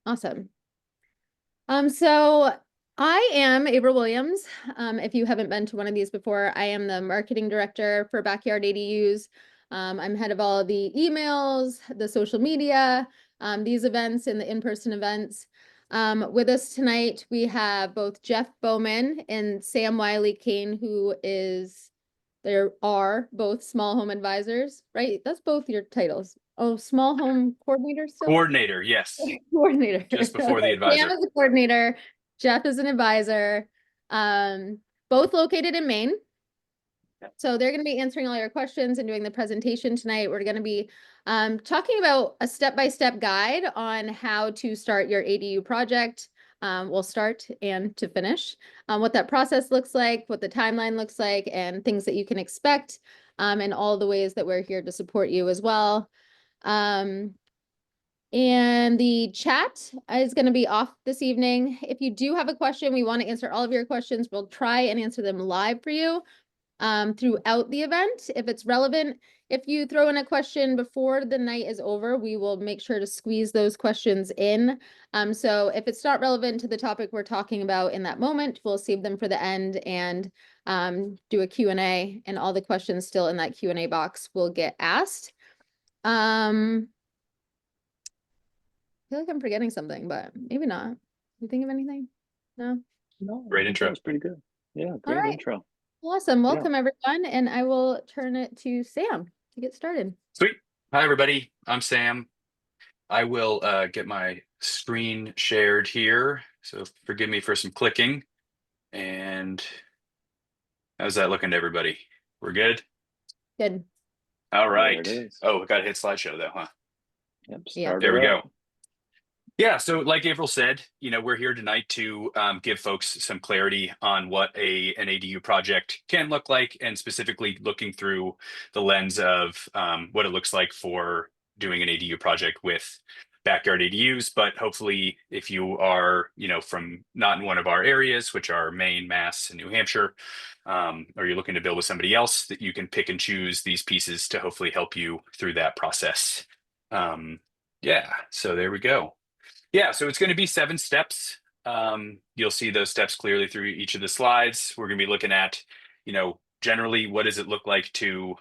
Awesome. So I am April Williams. If you haven't been to one of these before, I am the marketing director for Backyard ADUs. I'm head of all of the emails, the social media, these events and the in-person events. With us tonight, we have both Jeff Bowman and Sam Wiley-Kane, there are both small home advisors, right? That's both your titles. Oh, small home coordinator still? Coordinator, yes. Coordinator. Just before the Okay. Sam advisor. is a coordinator. Jeff is an advisor. Um, both located in Maine. So they're going to be answering all your questions and doing the presentation tonight. We're going to be talking about a step-by-step guide on how to start your ADU project. We'll start and to finish, what that process looks like, what the timeline looks like, and things that you can expect, and all the ways that we're here to support you as well. And the chat is going to be off this evening. If you do have a question, we want to answer all of your questions. We'll try and answer them live for you throughout the event. If it's relevant, if you throw in a question before the night is over, we will make sure to squeeze those questions in. So if it's not relevant to the topic we're talking about in that moment, we'll save them for the end and do a Q&A, and all the questions still in that Q&A box will get asked. I feel like I'm forgetting something, but maybe not. You think of anything? No? No, Great I think intro. that was pretty good. Yeah, All great right. intro. Awesome. Welcome, everyone. And I will turn it to Sam to get started. Sweet. Hi, everybody. I'm Sam. I will get my screen shared here. So forgive me for some clicking. And how's that looking to everybody? We're good? Good. All right. There it is. Oh, we got to hit slideshow though, huh? Yep, Yeah. start There we it up. go. Yeah, so like April said, we're here tonight to give folks some clarity on what an ADU project can look like, and specifically looking through the lens of what it looks like for doing an ADU project with backyard ADUs. But hopefully, if you are, from not in one of our areas, which are Maine, Mass, and New Hampshire, or you're looking to build with somebody else, that you can pick and choose these pieces to hopefully help you through that process. Yeah, so there we go. Yeah, so it's going to be 7 steps. You'll see those steps clearly through each of the slides. We're going to be looking at, generally, what does it look like to,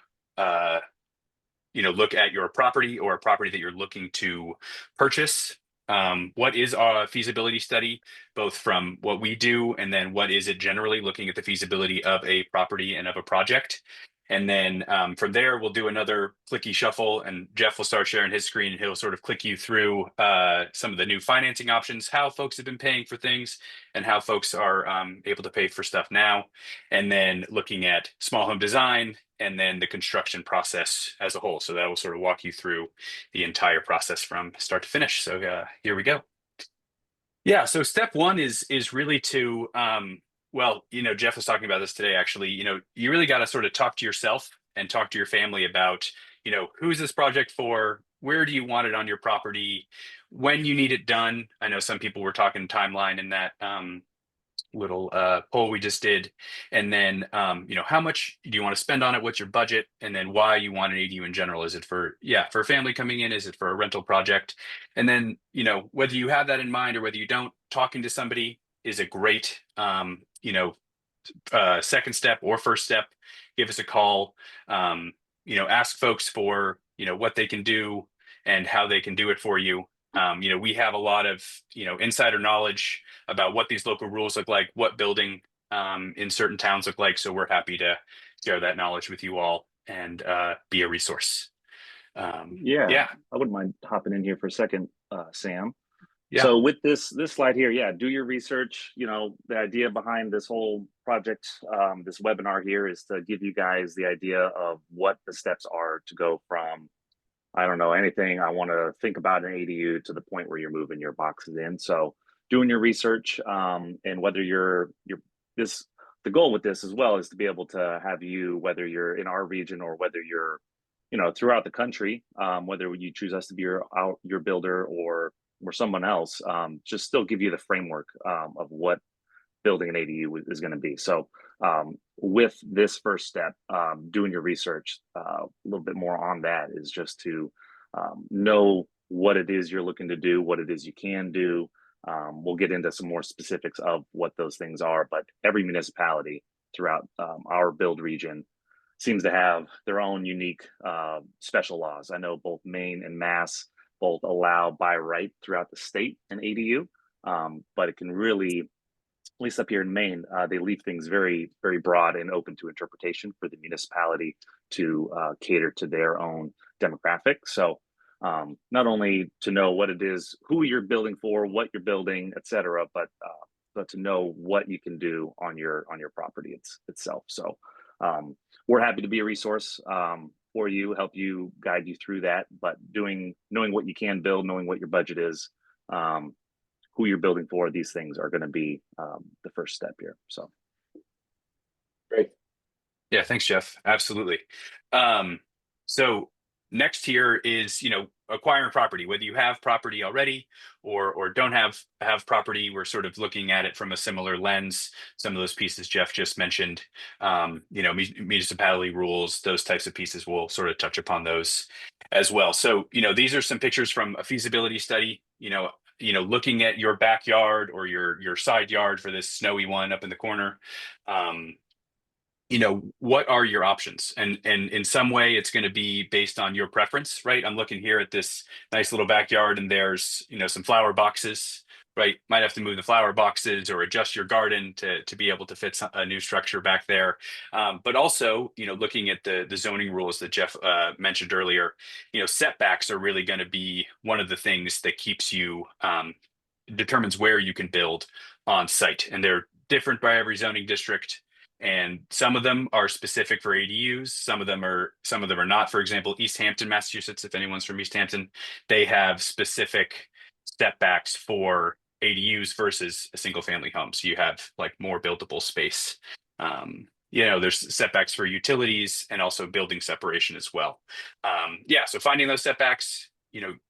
look at your property or a property that you're looking to purchase. What is a feasibility study, both from what we do and then what is it generally, looking at the feasibility of a property and of a project. And then from there, we'll do another clicky shuffle, and Jeff will start sharing his screen, and he'll sort of click you through some of the new financing options, how folks have been paying for things, and how folks are able to pay for stuff now. And then looking at small home design, and then the construction process as a whole. So that will sort of walk you through the entire process from start to finish. So here we go. Yeah, so step 1 is really to well, Jeff was talking about this today, actually. You really got to sort of talk to yourself and talk to your family about, who's this project for? Where do you want it on your property? When you need it done? I know some people were talking timeline in that little poll we just did. And then, how much do you want to spend on it? What's your budget? And then why you want an ADU in general? Is it for a family coming in? Is it for a rental project? And then, whether you have that in mind or whether you don't, talking to somebody is a great, second step or first step. Give us a call. Ask folks for, what they can do and how they can do it for you. We have a lot of, insider knowledge about what these local rules look like, what building in certain towns look like. So we're happy to share that knowledge with you all and be a resource. Yeah, I wouldn't mind hopping in here for a second, Sam. Yeah. So with this slide here, do your research. The idea behind this whole project, this webinar here, is to give you guys the idea of what the steps are to go from, I don't know, anything I want to think about an ADU to the point where you're moving your boxes in. So doing your research, and whether the goal with this as well is to be able to have you, whether you're in our region or whether you're, throughout the country, whether you choose us to be your builder or someone else, just still give you the framework of what building an ADU is going to be. So with this first step, doing your research, a little bit more on that is just to know what it is you're looking to do, what it is you can do. We'll get into some more specifics of what those things are, but every municipality throughout our build region seems to have their own unique special laws. I know both Maine and Mass both allow by right throughout the state an ADU, but it can really, at least up here in Maine, they leave things very, very broad and open to interpretation for the municipality to cater to their own demographic. So not only to know what it is, who you're building for, what you're building, et cetera, but to know what you can do on your property itself. So we're happy to be a resource for you, help you, guide you through that. But knowing what you can build, knowing what your budget is, who you're building for, these things are going to be the first step here. So Great. Yeah, thanks, Jeff. Absolutely. So next here is, acquiring property, whether you have property already or don't have property. We're sort of looking at it from a similar lens. Some of those pieces Jeff just mentioned, municipality rules, those types of pieces, we'll sort of touch upon those as well. So, these are some pictures from a feasibility study, looking at your backyard or your side yard for this snowy one up in the corner. What are your options? And in some way it's going to be based on your preference, right? I'm looking here at this nice little backyard and there's, some flower boxes, right? Might have to move the flower boxes or adjust your garden to be able to fit a new structure back there. But also, looking at the zoning rules that Jeff mentioned earlier, setbacks are really going to be one of the things that keeps you, determines where you can build on site. And they're different by every zoning district. And some of them are specific for ADUs. Some of them are not. For example, East Hampton, Massachusetts, if anyone's from East Hampton, they have specific setbacks for ADUs versus a single family home. So you have like more buildable space. There's setbacks for utilities and also building separation as well. So finding those setbacks,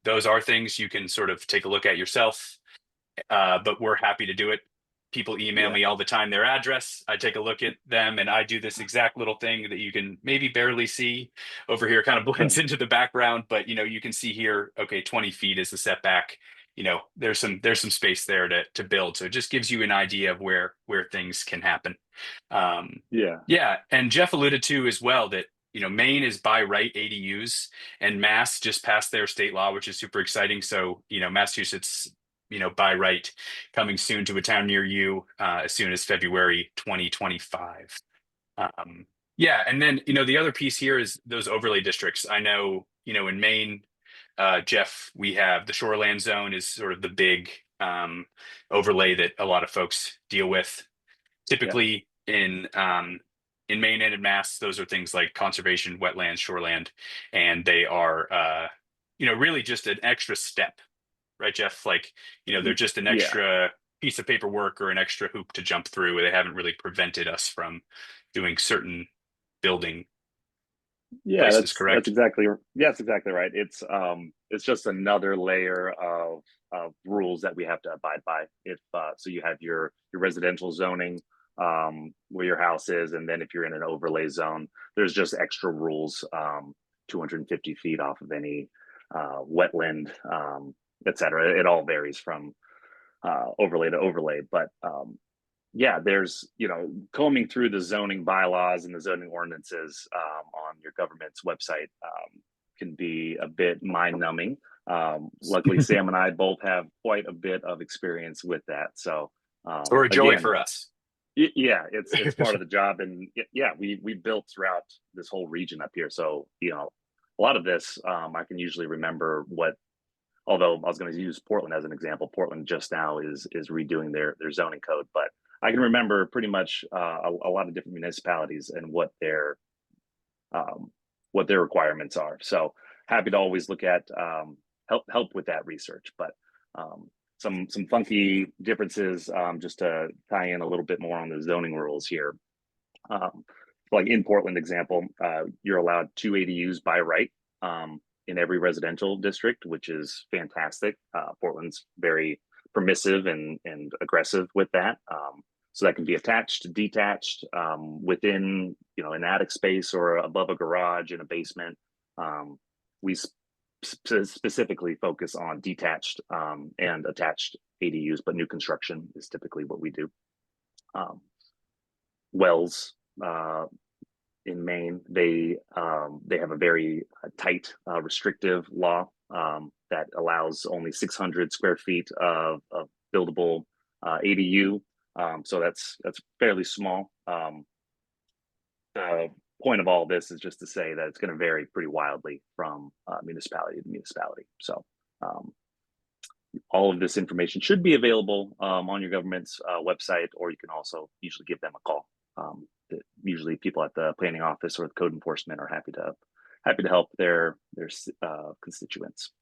those are things you can sort of take a look at yourself. But we're happy to do it. People email me all the time their address. I take a look at them and I do this exact little thing that you can maybe barely see over here, kind of blends into the background, but you can see here, okay, 20 feet is the setback. There's some space there to build. So it just gives you an idea of where things can happen. Yeah. And Jeff alluded to as well that, Maine is by right ADUs and Mass just passed their state law, which is super exciting. So, Massachusetts, by right, coming soon to a town near you as soon as February 2025. And then, the other piece here is those overlay districts. I know, in Maine, Jeff, we have the shoreland zone is sort of the big overlay that a lot of folks deal with. Typically in Maine and in Mass, those are things like conservation, wetlands, shoreland, and they are, really just an extra step. Right, Jeff? Like, they're just an extra piece of paperwork or an extra hoop to jump through. They haven't really prevented us from doing certain building places, correct? That's exactly right. It's just another layer of rules that we have to abide by. If so you have your residential zoning where your house is, and then if you're in an overlay zone, there's just extra rules, 250 feet off of any wetland, etc. It all varies from overlay to overlay, but there's combing through the zoning bylaws and the zoning ordinances on your government's website can be a bit mind-numbing. Luckily, Sam and I both have quite a bit of experience with that, so or a joy for us. It's part of the job, and we built throughout this whole region up here, so a lot of this I can usually remember what. Although I was going to use Portland as an example, Portland just now is redoing their zoning code, but I can remember pretty much a lot of different municipalities and what their requirements are. So happy to always look at help with that research, but some funky differences just to tie in a little bit more on the zoning rules here. Like in Portland example, you're allowed 2 ADUs by right. In every residential district, which is fantastic. Portland's very permissive and aggressive with that. So that can be attached, detached, within an attic space or above a garage in a basement. We specifically focus on detached and attached ADUs, but new construction is typically what we do. Wells in Maine, they have a very tight, restrictive law that allows only 600 square feet of buildable ADU. So that's fairly small. The point of all this is just to say that it's going to vary pretty wildly from municipality to municipality. So all of this information should be available on your government's website, or you can also usually give them a call. Usually people at the planning office or the code enforcement are happy to help their constituents.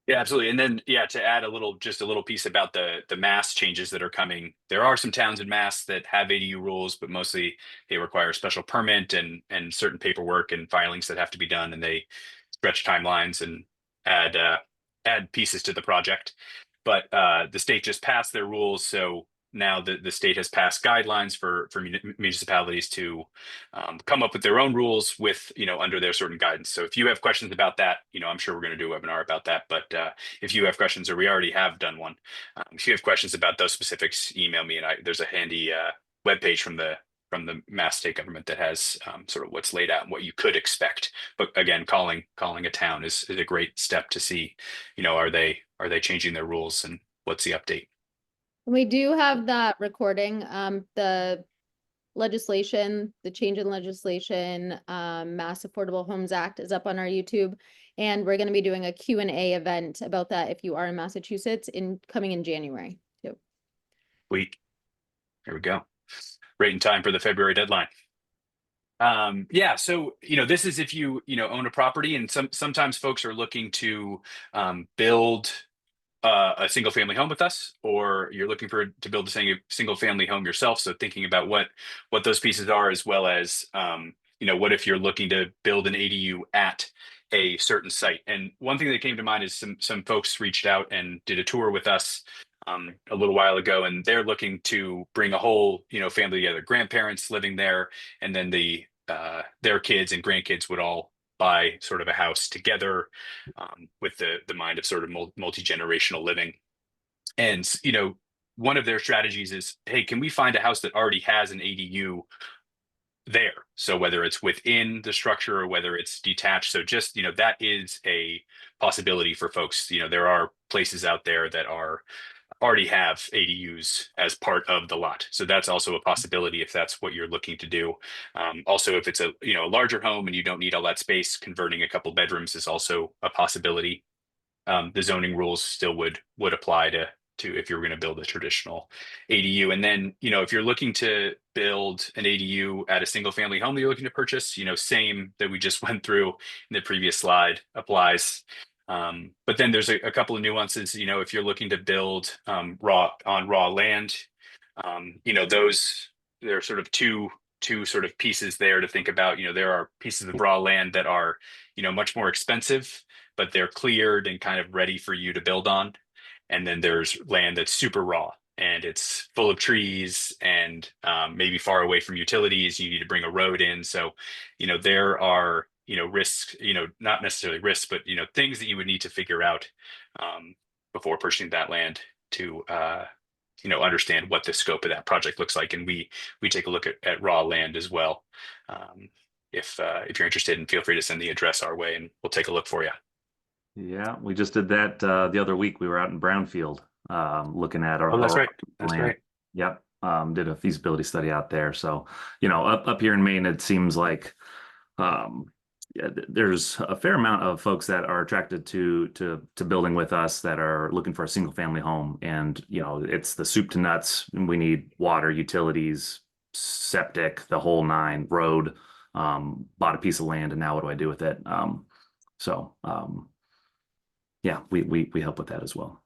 Yeah, absolutely. And then, yeah, to add just a little piece about the mass changes that are coming. There are some towns in Mass that have ADU rules, but mostly they require a special permit and certain paperwork and filings that have to be done, and they stretch timelines and add add pieces to the project. But the state just passed their rules, so now the state has passed guidelines for municipalities to come up with their own rules with, under their certain guidance. So if you have questions about that, I'm sure we're going to do a webinar about that. But if you have questions, or we already have done one, if you have questions about those specifics, email me, and there's a handy webpage from the Mass state government that has sort of what's laid out and what you could expect. But again, calling a town is a great step to see, are they changing their rules, and what's the update? We do have that recording, the legislation, the change in legislation, Mass Affordable Homes Act is up on our YouTube. And we're going to be doing a Q&A event about that if you are in Massachusetts coming in January too. Week. There we go. Right in time for the February deadline. Yeah, so this is if you own a property, and sometimes folks are looking to build a single family home with us, or you're looking to build a single family home yourself. So thinking about what those pieces are, as well as what if you're looking to build an ADU at a certain site. And one thing that came to mind is some folks reached out and did a tour with us a little while ago, and they're looking to bring a whole family together, grandparents living there, and then their kids and grandkids would all buy sort of a house together, with the mind of sort of multi-generational living. And one of their strategies is, hey, can we find a house that already has an ADU there? So whether it's within the structure or whether it's detached, so just that is a possibility for folks. There are places out there that already have ADUs as part of the lot. So that's also a possibility if that's what you're looking to do. Also, if it's a larger home and you don't need all that space, converting a couple bedrooms is also a possibility. The zoning rules still would apply to if you're going to build a traditional ADU. And then, if you're looking to build an ADU at a single family home that you're looking to purchase, same that we just went through in the previous slide applies. But then there's a couple of nuances. If you're looking to build on raw land, those there are sort of two sort of pieces there to think about. There are pieces of raw land that are much more expensive, but they're cleared and kind of ready for you to build on. And then there's land that's super raw and it's full of trees and maybe far away from utilities. You need to bring a road in. So there are risks, not necessarily risks, but things that you would need to figure out before purchasing that land to understand what the scope of that project looks like. And we take a look at raw land as well. If you're interested, and feel free to send the address our way and we'll take a look for you. Yeah, we just did that the other week. We were out in Brownfield looking at our That's right. That's land. right. Yep. Did a feasibility study out there. So, up here in Maine, it seems like there's a fair amount of folks that are attracted to building with us that are looking for a single family home. And, it's the soup to nuts. We need water, utilities, septic, the whole nine, road, bought a piece of land, and now what do I do with it? Yeah, we help with that as well.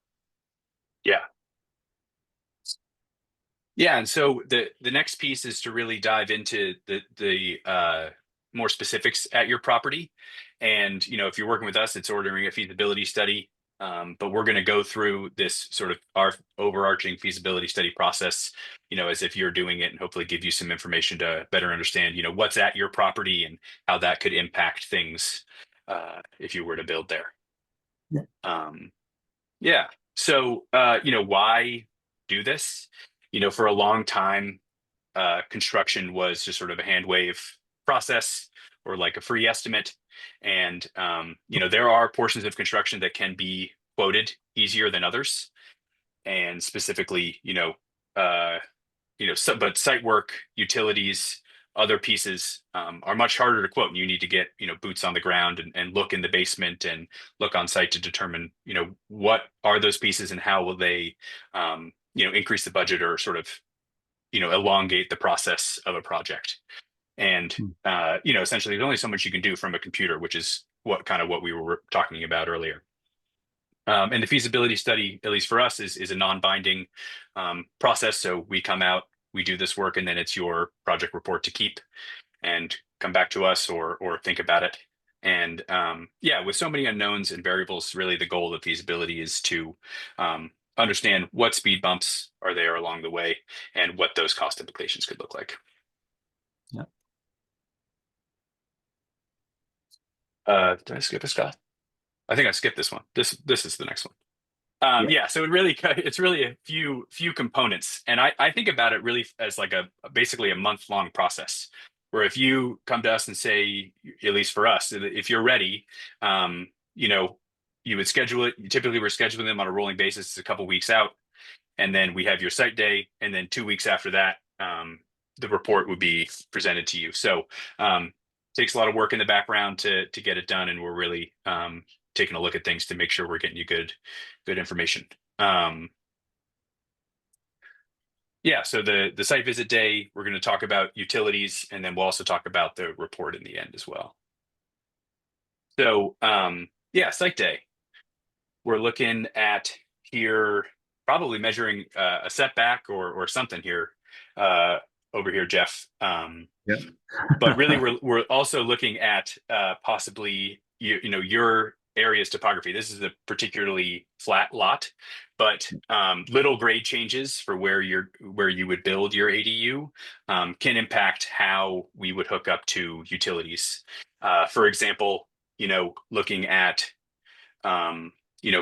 Yeah. Yeah, and so the next piece is to really dive into the more specifics at your property. And if you're working with us, it's ordering a feasibility study. But we're going to go through this sort of our overarching feasibility study process, as if you're doing it, and hopefully give you some information to better understand, what's at your property and how that could impact things if you were to build there. Yeah. Yeah. So, why do this? For a long time, construction was just sort of a hand wave process or like a free estimate. And, there are portions of construction that can be quoted easier than others. And specifically, but site work, utilities, other pieces are much harder to quote. And you need to get, boots on the ground and look in the basement and look on site to determine, what are those pieces and how will they, increase the budget or sort of, elongate the process of a project. And, essentially there's only so much you can do from a computer, which is what we were talking about earlier. And the feasibility study, at least for us, is a non-binding process. So we come out, we do this work, and then it's your project report to keep and come back to us or think about it. And with so many unknowns and variables, really the goal of feasibility is to understand what speed bumps are there along the way and what those cost implications could look like. Yeah. Did I skip a Scott? I think I skipped this one. This is the next one. So it's really a few components, and I think about it really as like basically a month-long process. Where if you come to us and say, at least for us, if you're ready, you would schedule it. Typically, we're scheduling them on a rolling basis. It's a couple weeks out, and then we have your site day, and then 2 weeks after that, the report would be presented to you. So takes a lot of work in the background to get it done, and we're really taking a look at things to make sure we're getting you good information. So the site visit day, we're going to talk about utilities, and then we'll also talk about the report in the end as well. So site day, we're looking at here, probably measuring a setback or something here over here, Jeff. Yep. But really, we're also looking at possibly your area's topography. This is a particularly flat lot, but little grade changes for where you would build your ADU can impact how we would hook up to utilities. For example, looking at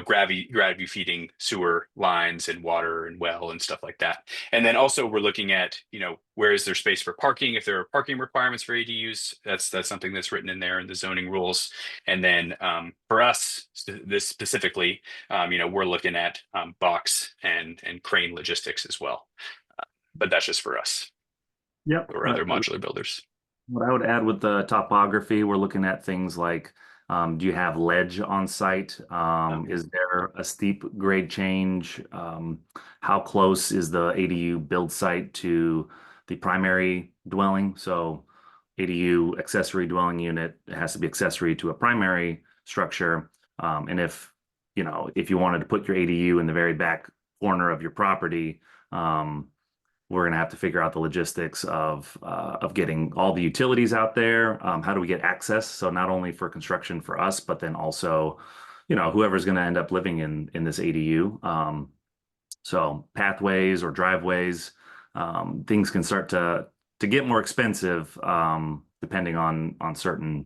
gravity feeding sewer lines and water and well and stuff like that. And then also we're looking at, where is there space for parking? If there are parking requirements for ADUs, that's something that's written in there in the zoning rules. And then for us, this specifically, we're looking at box and crane logistics as well. But that's just for us. Yep. Or other modular builders. What I would add with the topography, we're looking at things like, do you have ledge on site? Is there a steep grade change? How close is the ADU build site to the primary dwelling? So ADU accessory dwelling unit, it has to be accessory to a primary structure. And if you wanted to put your ADU in the very back corner of your property, we're going to have to figure out the logistics of getting all the utilities out there. How do we get access? So not only for construction for us, but then also, whoever's going to end up living in this ADU. So pathways or driveways, things can start to get more expensive depending on certain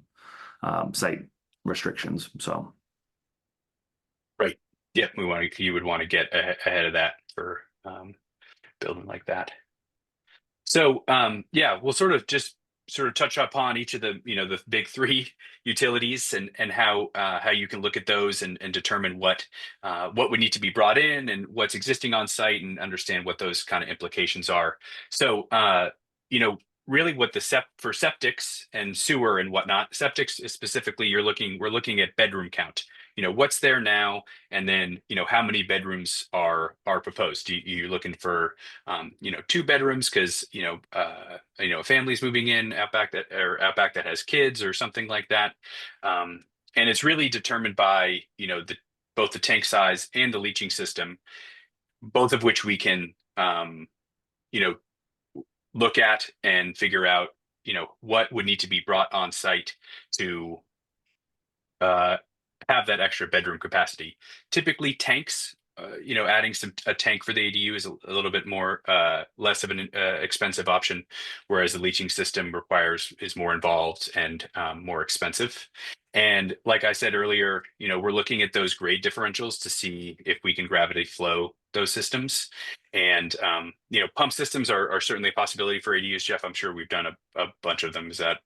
site restrictions. So. Right. Yeah, you would want to get ahead of that for building like that. So we'll sort of touch upon each of the the big three utilities and how you can look at those and determine what would need to be brought in and what's existing on site and understand what those kind of implications are. So really what for septics and sewer and whatnot, septics is specifically we're looking at bedroom count. What's there now, and then how many bedrooms are proposed. You're looking for 2 bedrooms because a family's moving in out back that has kids or something like that, and it's really determined by both the tank size and the leaching system, both of which we can look at and figure out what would need to be brought on site to have that extra bedroom capacity. Typically tanks adding a tank for the ADU is a little bit more less of an expensive option, whereas the leaching system is more involved and more expensive. And like I said earlier, we're looking at those grade differentials to see if we can gravity flow those systems. And pump systems are certainly a possibility for ADUs. Jeff, I'm sure we've done a bunch of them. Is that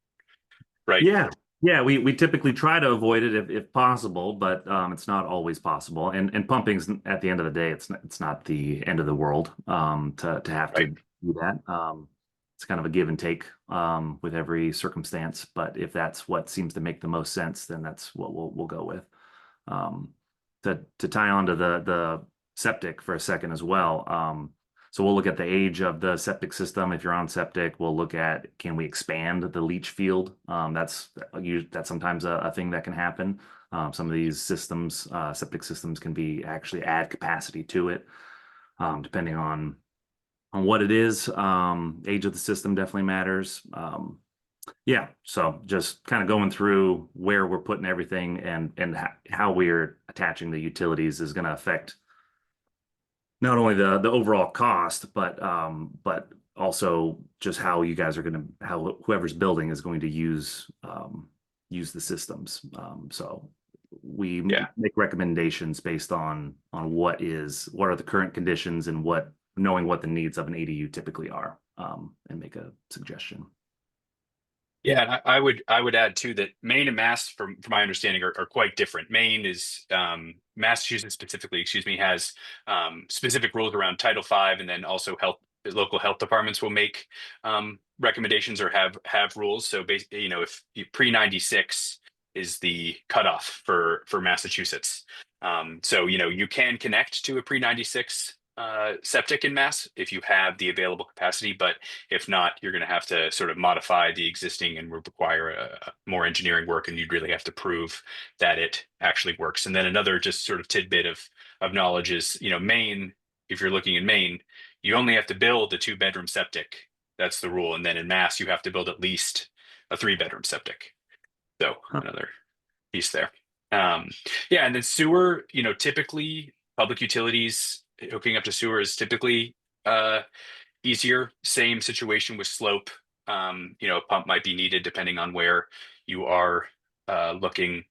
right? Yeah. Yeah, we typically try to avoid it if possible, but it's not always possible. And pumping's at the end of the day, it's not the end of the world to have to Right. do that. It's kind of a give and take with every circumstance. But if that's what seems to make the most sense, then that's what we'll go with. Um, to tie on to the septic for a second as well. So we'll look at the age of the septic system. If you're on septic, we'll look at, can we expand the leach field? That's sometimes a thing that can happen. Some of these systems, septic systems, can be actually add capacity to it, depending on what it is. Age of the system definitely matters. Yeah, so just kind of going through where we're putting everything and how we're attaching the utilities is going to affect not only the overall cost, but also just how you guys are going to, how whoever's building is going to use the systems. So we Yeah. make recommendations based on what are the current conditions and knowing what the needs of an ADU typically are, and make a suggestion. Yeah, and I would add too that Maine and Mass, from my understanding, are quite different. Maine is Massachusetts specifically, excuse me, has specific rules around Title V, and then also local health departments will make recommendations or have rules. So basically, if pre-96 is the cutoff for Massachusetts. So you can connect to a pre-96 septic in Mass if you have the available capacity, but if not, you're going to have to sort of modify the existing and would require more engineering work, and you'd really have to prove that it actually works. And then another just sort of tidbit of knowledge is, Maine, if you're looking in Maine, you only have to build a 2-bedroom septic. That's the rule. And then in Mass, you have to build at least a 3-bedroom septic. So another piece there. Yeah, and then sewer, typically public utilities hooking up to sewer is typically easier. Same situation with slope. A pump might be needed depending on where you are looking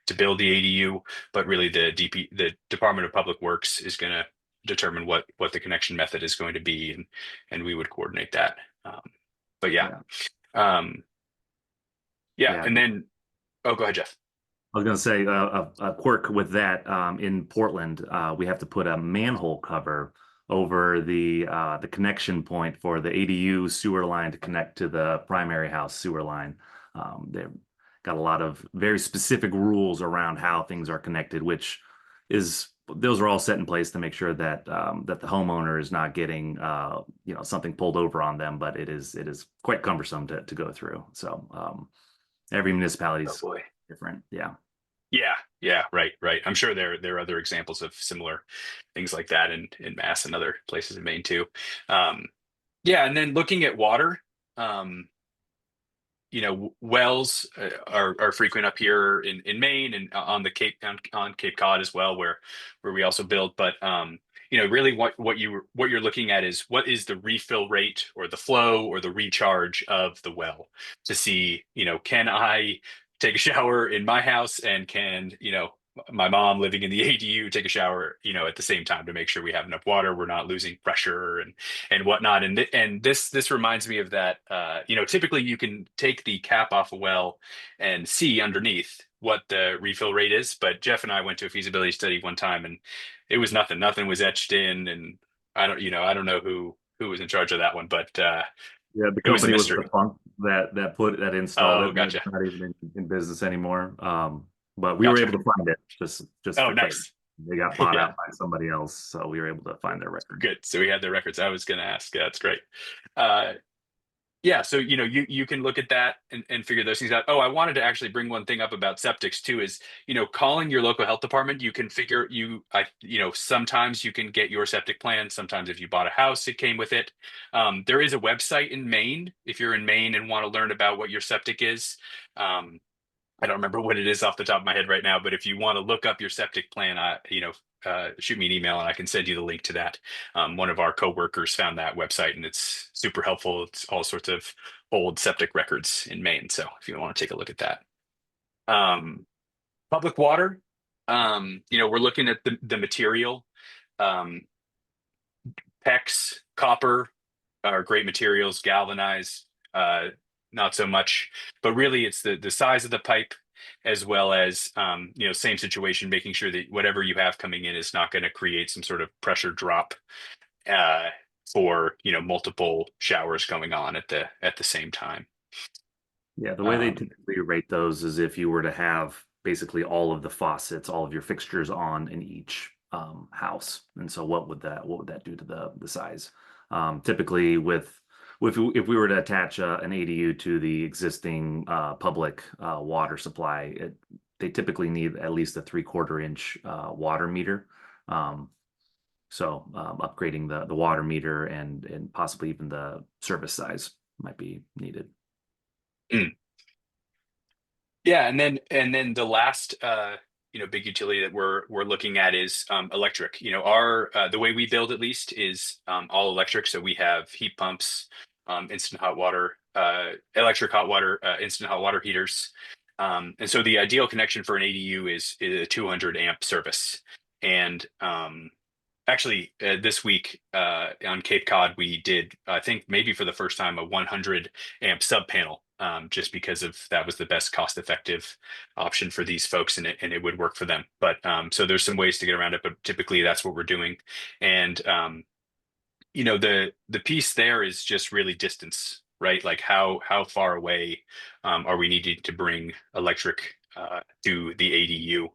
to build the ADU, but really the Department of Public Works is going to determine what the connection method is going to be, and we would coordinate that. But yeah. Yeah. And then, oh, go ahead, Jeff. I was going to say a quirk with that, in Portland, we have to put a manhole cover over the connection point for the ADU sewer line to connect to the primary house sewer line. They've got a lot of very specific rules around how things are connected, those are all set in place to make sure that that the homeowner is not getting something pulled over on them, but it is quite cumbersome to go through. So every municipality is different. Yeah, right. I'm sure there are other examples of similar things like that in Mass and other places in Maine too. Yeah, and then looking at water, wells are frequent up here in Maine and on the on Cape Cod as well, where we also build. But really what you're looking at is what is the refill rate or the flow or the recharge of the well to see, can I take a shower in my house, and can my mom living in the ADU take a shower at the same time, to make sure we have enough water, we're not losing pressure and whatnot. And this reminds me of that. Typically you can take the cap off a well and see underneath what the refill rate is, but Jeff and I went to a feasibility study one time, and it was nothing was etched in, and I don't know who was in charge of that one, but yeah, the it was a company was mystery. defunct that installed Oh, it. gotcha. It's not even in business anymore. But we were Gotcha. able to find it. Just Oh, for nice. they got bought Yeah. out by somebody else, so we were able to find their record. Good. So we had the records. I was going to ask. That's great. Yeah. So, you can look at that and figure those things out. Oh, I wanted to actually bring one thing up about septics too, is, calling your local health department, you can figure sometimes you can get your septic plan. Sometimes if you bought a house, it came with it. There is a website in Maine, if you're in Maine and want to learn about what your septic is. I don't remember what it is off the top of my head right now, but if you want to look up your septic plan, shoot me an email and I can send you the link to that. One of our coworkers found that website and it's super helpful. It's all sorts of old septic records in Maine. So if you want to take a look at that. Public water, we're looking at the material. Um, PEX, copper are great materials, galvanized, not so much, but really it's the size of the pipe as well as, same situation, making sure that whatever you have coming in is not going to create some sort of pressure drop uh, for, multiple showers going on at the same time. Yeah, the way they Um, typically rate those is if you were to have basically all of the faucets, all of your fixtures on in each house. And so what would that do to the size? Typically if we were to attach an ADU to the existing public water supply, they typically need at least a 3/4 inch water meter. Um, Upgrading the water meter and possibly even the service size might be needed. mm. Yeah, and then the last big utility that we're looking at is electric. Our the way we build at least is all electric. So we have heat pumps, instant hot water, electric hot water, instant hot water heaters. And so the ideal connection for an ADU is a 200 amp service. And actually, this week on Cape Cod, we did, I think maybe for the first time, a 100 amp sub panel, just because of that was the best cost effective option for these folks, and it would work for them. But so there's some ways to get around it, but typically that's what we're doing. And the piece there is just really distance, right? Like how far away are we needing to bring electric to the ADU?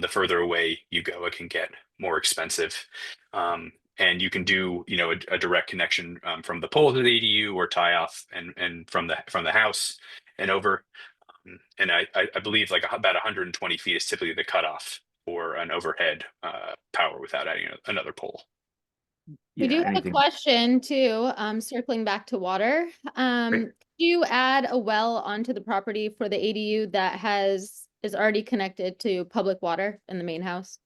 The further away you go, it can get more expensive. And you can do, a direct connection from the pole to the ADU or tie off and from the house and over. And I believe like about 120 feet is typically the cutoff for an overhead power without adding another pole. We Yeah, do have a anything. question too, circling back to water. Great. Do you add a well onto the property for the ADU that is already connected to public water in the main house?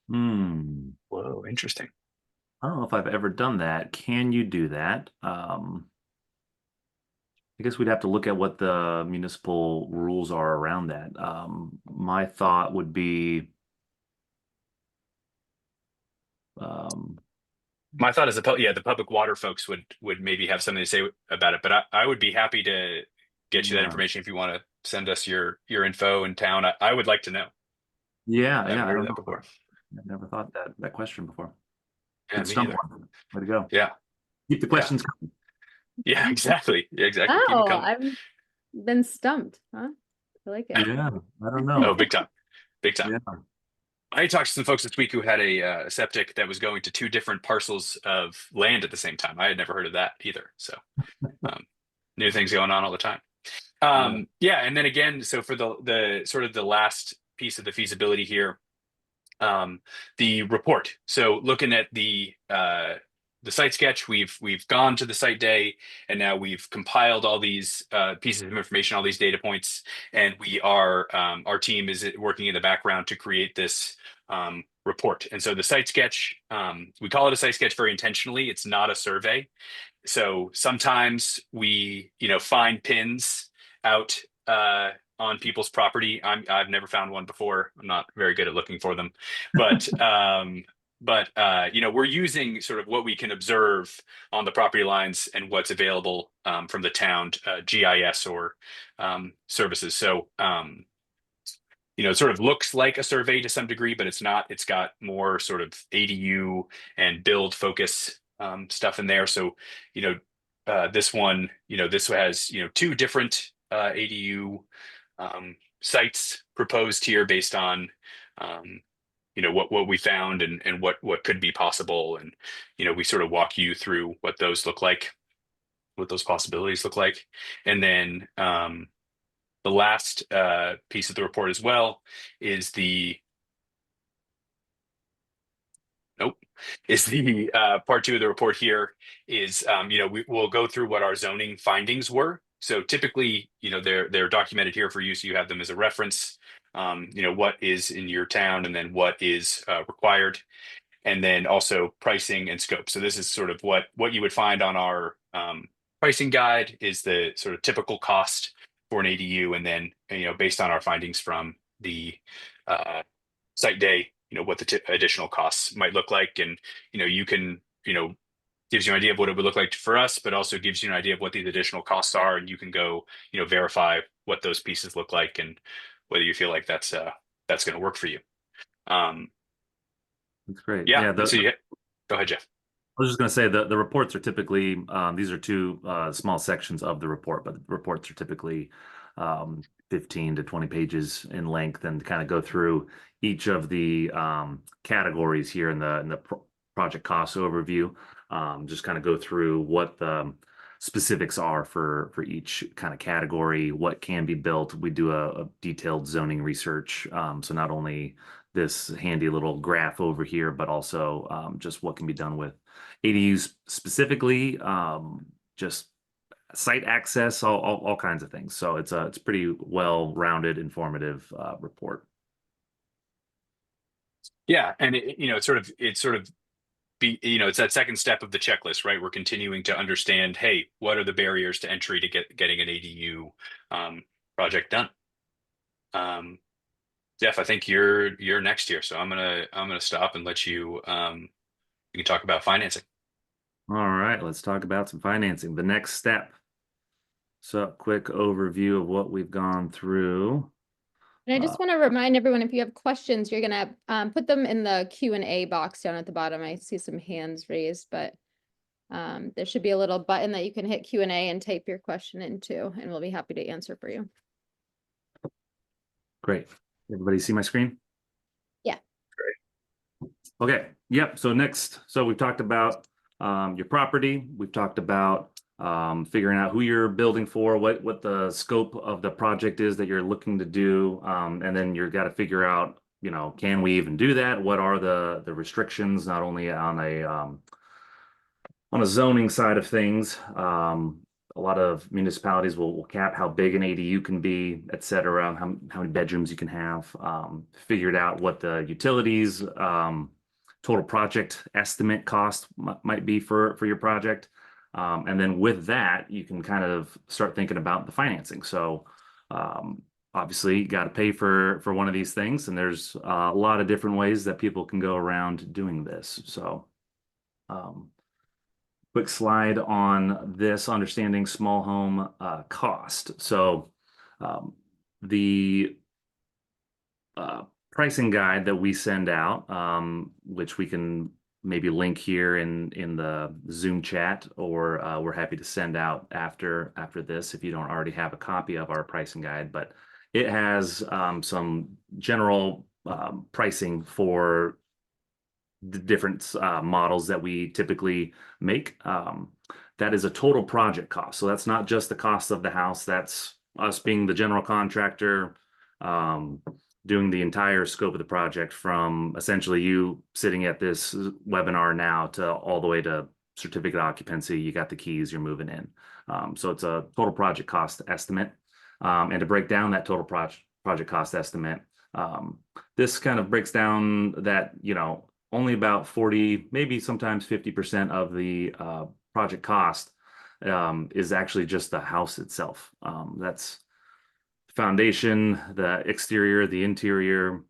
Whoa, interesting. I don't know if I've ever done that. Can you do that? I guess we'd have to look at what the municipal rules are around that. My thought would be, um, My thought is the public water folks would maybe have something to say about it, but I would be happy to get you that yeah, information if you want to send us your info in town. I would like to know. yeah, I haven't I heard of don't that know. before. I've never thought that question before. Yeah, Good me stump neither. one. Way to go. Yeah, Keep the yeah, questions coming. yeah, exactly. Yeah, exactly. Keep them Oh, coming. I've been stumped, huh? I like it. Yeah, I don't Oh, know. big time, big time. Yeah. I talked to some folks this week who had a septic that was going to two different parcels of land at the same time. I had never heard of that either. So um, new things going on all the time. Yeah. Yeah, and then again, so for the sort of the last piece of the feasibility here, the report. So looking at the site sketch, we've gone to the site day, and now we've compiled all these pieces of information, all these data points, and our team is working in the background to create this report. And so the site sketch, we call it a site sketch very intentionally. It's not a survey. So sometimes we, find pins out on people's property. I've never found one before. I'm not very good at looking for them, but we're using sort of what we can observe on the property lines and what's available from the town GIS or services. So it sort of looks like a survey to some degree, but it's not. It's got more sort of ADU and build focus stuff in there. So, this one, this has, two different ADU sites proposed here based on, what we found and what could be possible. And, we sort of walk you through what those look like, what those possibilities look like. And then, the last piece of the report as well is the nope is the part two of the report here is we'll go through what our zoning findings were. So typically, they're documented here for you, so you have them as a reference. what is in your town, and then what is required, and then also pricing and scope. So this is sort of what you would find on our pricing guide is the sort of typical cost for an ADU, and then based on our findings from the site day, what the additional costs might look like, and you can gives you an idea of what it would look like for us, but also gives you an idea of what these additional costs are, and you can go verify what those pieces look like and whether you feel like that's going to work for you. That's great. Yeah. Yeah. So go ahead, Jeff. I was just going to say the reports are typically these are two small sections of the report, but the reports are typically 15 to 20 pages in length, and kind of go through each of the categories here in the project cost overview. Just kind of go through what the specifics are for each kind of category, what can be built. We do a detailed zoning research, so not only this handy little graph over here, but also just what can be done with ADUs specifically, just site access, all kinds of things. So it's pretty well-rounded, informative report. Yeah, and it's sort of it's that second step of the checklist, right? We're continuing to understand, hey, what are the barriers to entry to getting an ADU project done? Jeff, I think you're next here, so I'm gonna stop and let you we can talk about financing. All right, let's talk about some financing. The next step. So, quick overview of what we've gone through. And I just want to remind everyone, if you have questions, you're gonna put them in the Q&A box down at the bottom. I see some hands raised, but there should be a little button that you can hit Q&A and type your question into, and we'll be happy to answer for you. Great. Everybody see my screen? Yeah. Great. Okay. Yep. So next, so we've talked about your property. We've talked about figuring out who you're building for, what the scope of the project is that you're looking to do, and then you've got to figure out, can we even do that? What are the restrictions, not only on a zoning side of things. A lot of municipalities will cap how big an ADU can be, et cetera, how many bedrooms you can have. Figured out what the utilities total project estimate cost might be for your project. And then with that, you can kind of start thinking about the financing. So obviously, you got to pay for one of these things, and there's a lot of different ways that people can go around doing this. So quick slide on this, understanding small home cost. So the pricing guide that we send out, which we can maybe link here in the Zoom chat, or we're happy to send out after this if you don't already have a copy of our pricing guide. But it has some general pricing for the different models that we typically make. That is a total project cost. So that's not just the cost of the house. That's us being the general contractor, doing the entire scope of the project, from essentially you sitting at this webinar now to all the way to certificate of occupancy. You got the keys, you're moving in. So it's a total project cost estimate. And to break down that total project cost estimate, this kind of breaks down that, only about 40, maybe sometimes 50% of the project cost is actually just the house itself. That's foundation, the exterior, the interior.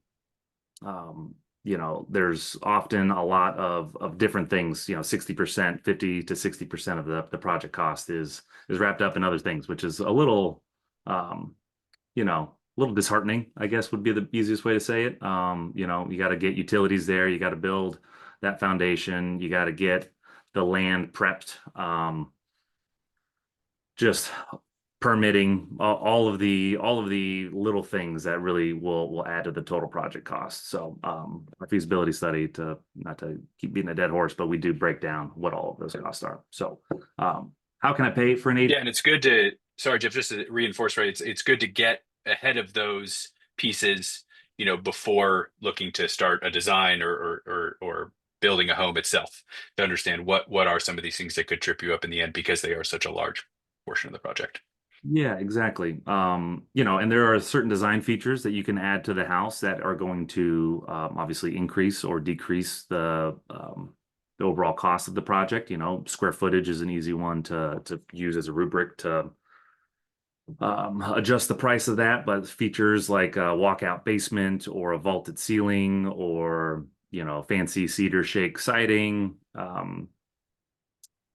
There's often a lot of different things. 60%, 50 to 60% of the project cost is wrapped up in other things, which is a little, a little disheartening, I guess would be the easiest way to say it. You got to get utilities there. You got to build that foundation. You got to get the land prepped. Just permitting, all of the little things that really will add to the total project cost. So our feasibility study, not to keep beating a dead horse, but we do break down what all of those costs are. So how can I pay for an ADU? Yeah, and it's good to, sorry, Jeff, just to reinforce, right? It's good to get ahead of those pieces, before looking to start a design or building a home itself, to understand what are some of these things that could trip you up in the end, because they are such a large portion of the project. Yeah, exactly. You know, and there are certain design features that you can add to the house that are going to obviously increase or decrease the overall cost of the project. You know, square footage is an easy one to use as a rubric to adjust the price of that, but features like a walkout basement or a vaulted ceiling or, you know, fancy cedar shake siding,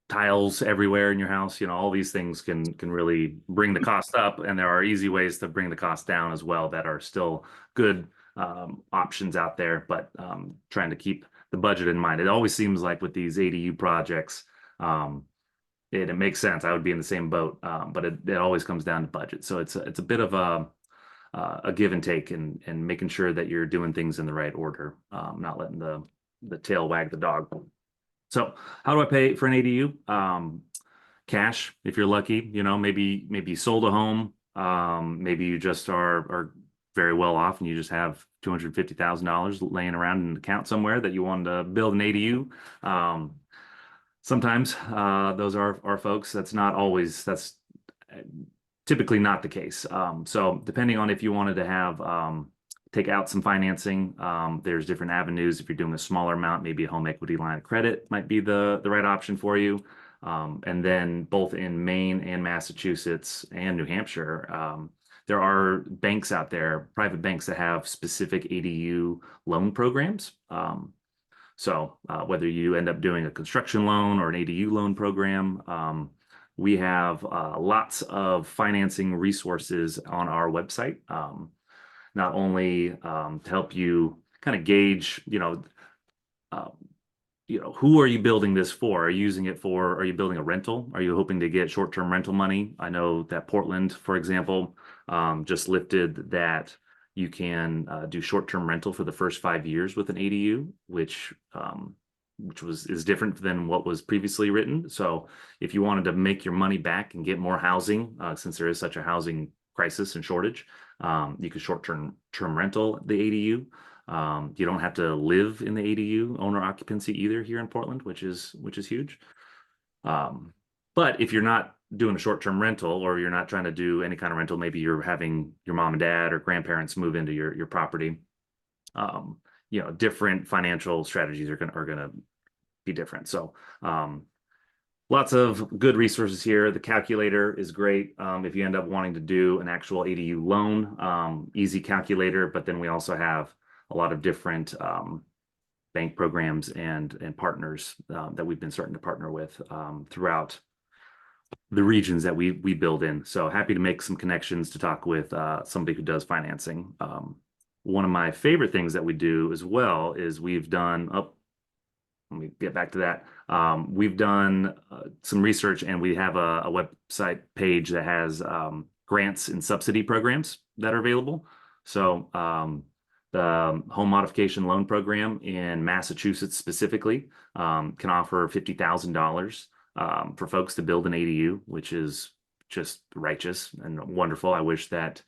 tiles everywhere in your house, you know, all these things can really bring the cost up, and there are easy ways to bring the cost down as well that are still good options out there, but trying to keep the budget in mind. It always seems like with these ADU projects, um, it makes sense. I would be in the same boat, but it always comes down to budget. So it's a bit of a give and take, and making sure that you're doing things in the right order, not letting the tail wag the dog. So how do I pay for an ADU? Cash, if you're lucky. You know, maybe you sold a home. Maybe you just are very well off, and you just have $250,000 laying around in an account somewhere that you wanted to build an ADU. Sometimes those are folks. That's typically not the case. So depending on if you wanted to have take out some financing, there's different avenues. If you're doing a smaller amount, maybe a home equity line of credit might be the right option for you. And then both in Maine and Massachusetts and New Hampshire, there are banks out there, private banks that have specific ADU loan programs. So whether you end up doing a construction loan or an ADU loan program, we have lots of financing resources on our website, not only to help you kind of gauge, uh, who are you building this for? Are you using it for, are you building a rental? Are you hoping to get short-term rental money? I know that Portland, for example, just lifted that you can do short-term rental for the first 5 years with an ADU, which is different than what was previously written. So if you wanted to make your money back and get more housing, since there is such a housing crisis and shortage, you could short-term rental the ADU. You don't have to live in the ADU owner occupancy either here in Portland, which is huge. But if you're not doing a short-term rental, or you're not trying to do any kind of rental, maybe you're having your mom and dad or grandparents move into your property. Different financial strategies are gonna be different. So lots of good resources here. The calculator is great if you end up wanting to do an actual ADU loan, easy calculator. But then we also have a lot of different bank programs and partners that we've been starting to partner with throughout the regions that we build in. So happy to make some connections to talk with somebody who does financing. One of my favorite things that we do as well is we've done let me get back to that. We've done some research, and we have a website page that has grants and subsidy programs that are available. So the home modification loan program in Massachusetts specifically can offer $50,000 for folks to build an ADU, which is just righteous and wonderful. I wish that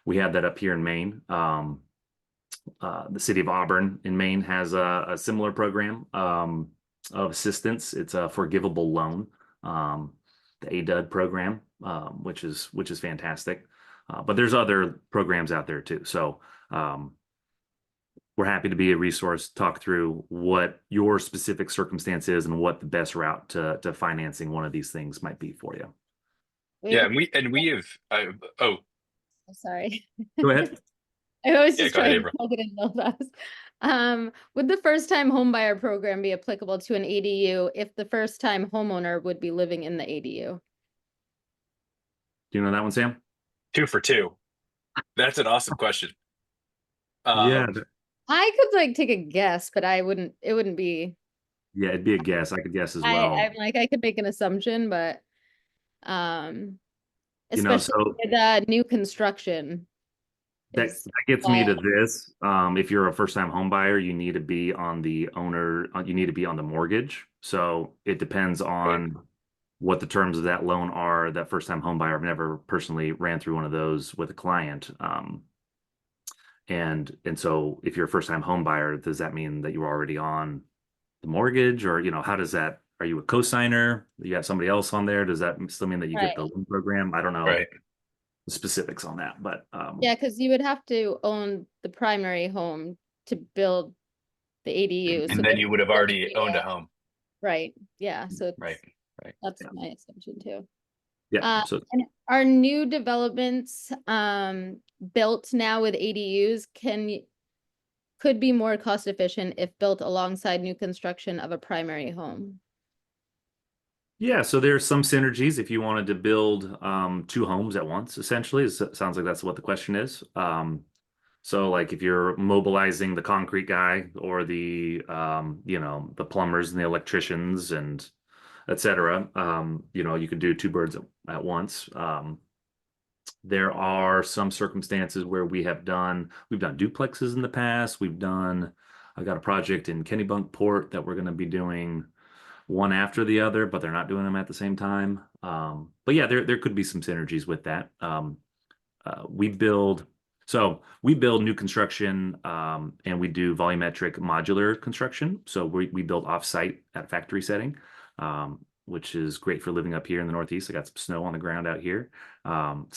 we had that up here in Maine. The city of Auburn in Maine has a similar program of assistance. It's a forgivable loan, the ADUD program, which is fantastic. But there's other programs out there too. So we're happy to be a resource, talk through what your specific circumstance is and what the best route to financing one of these things might be for you. Yeah, and we have oh, Sorry. Go ahead. I was yeah, just go ahead, trying to April. plug it in real fast. Would the first time home buyer program be applicable to an ADU if the first time homeowner would be living in the ADU? Do you know that one, Sam? 2 for 2. That's an awesome question. Yeah, I could like take a guess, but it wouldn't be, yeah, it'd be a guess. I could guess as well. I'm like, I could make an assumption, but um especially So with new construction that is gets me to this. If you're a first-time home buyer, you need to be on the owner, you need to be on the mortgage. So it depends on what the terms of that loan are. That first-time home buyer, I've never personally ran through one of those with a client. And so if you're a first-time home buyer, does that mean that you're already on the mortgage, or how does that, are you a co-signer? You have somebody else on there? Does that still mean that you get right. the loan program? I don't know. Right. specifics on that, but Yeah, because you would have to own the primary home to build the ADU. So And then there you would have would already be owned a home. right. Yeah. So Right. it's Right. that's Yeah. my assumption too. Yeah. So And are new developments built now with ADUs could be more cost efficient if built alongside new construction of a primary home? yeah, so there's some synergies if you wanted to build two homes at once, essentially. Sounds like that's what the question is. So like if you're mobilizing the concrete guy or the you know, the plumbers and the electricians and et cetera, you know, you could do two birds at once. There are some circumstances where we've done duplexes in the past. I got a project in Kennebunkport that we're going to be doing one after the other, but they're not doing them at the same time. But yeah, there could be some synergies with that. We build we build new construction, and we do volumetric modular construction. So we build offsite at factory setting, which is great for living up here in the Northeast. I got some snow on the ground out here. Um,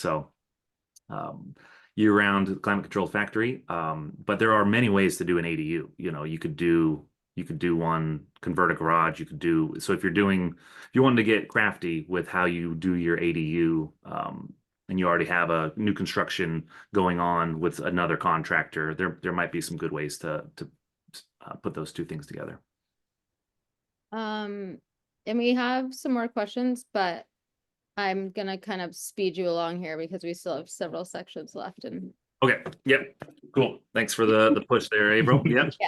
Year-round climate controlled factory. But there are many ways to do an ADU. You know, you could do one, convert a garage. You could do so if you wanted to get crafty with how you do your ADU, and you already have a new construction going on with another contractor, there might be some good ways to put those two things together. And we have some more questions, but I'm gonna kind of speed you along here because we still have several sections left and Okay. Yep. Cool. Thanks for the push there, April. Yep. Yeah.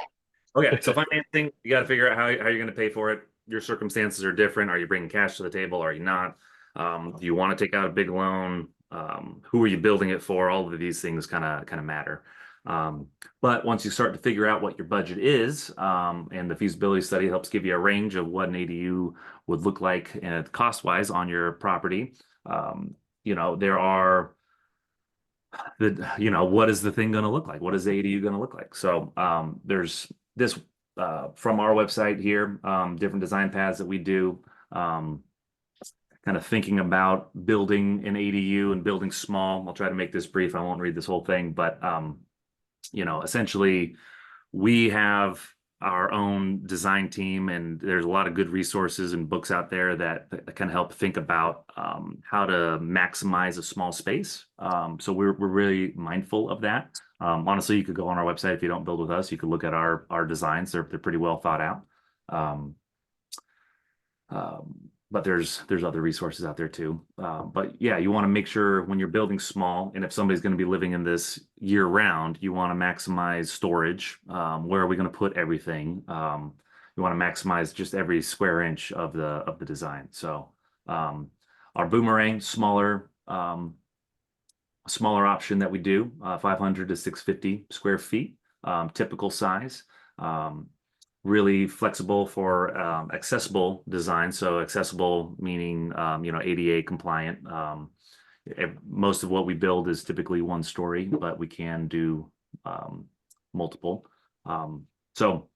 Okay. So financing, you got to figure out how you're going to pay for it. Your circumstances are different. Are you bringing cash to the table? Are you not? Do you want to take out a big loan? Who are you building it for? All of these things kind of matter. But once you start to figure out what your budget is, and the feasibility study helps give you a range of what an ADU would look like cost-wise on your property, you know, there are what is the thing going to look like? What is the ADU going to look like? So there's this from our website here, different design paths that we do, kind of thinking about building an ADU and building small. I'll try to make this brief. I won't read this whole thing, but you know, essentially we have our own design team, and there's a lot of good resources and books out there that can help think about how to maximize a small space. So we're really mindful of that. Honestly, you could go on our website if you don't build with us. You could look at our designs. They're pretty well thought out. But there's other resources out there too. But yeah, you want to make sure when you're building small, and if somebody's going to be living in this year round, you want to maximize storage. Where are we going to put everything? You want to maximize just every square inch of the design. So our boomerang, smaller option that we do, 500 to 650 square feet, typical size. Really flexible for accessible design. So accessible meaning, you know, ADA compliant. Most of what we build is typically one story, but we can do multiple. So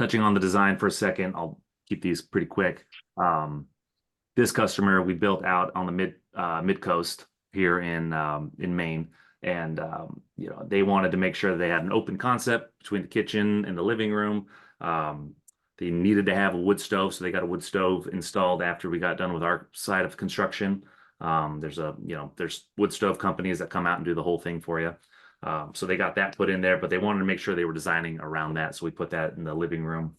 touching on the design for a second, I'll keep these pretty quick. This customer we built out on the mid coast here in Maine. And you know, they wanted to make sure they had an open concept between the kitchen and the living room. They needed to have a wood stove, so they got a wood stove installed after we got done with our side of construction. There's wood stove companies that come out and do the whole thing for you. So they got that put in there, but they wanted to make sure they were designing around that. So we put that in the living room.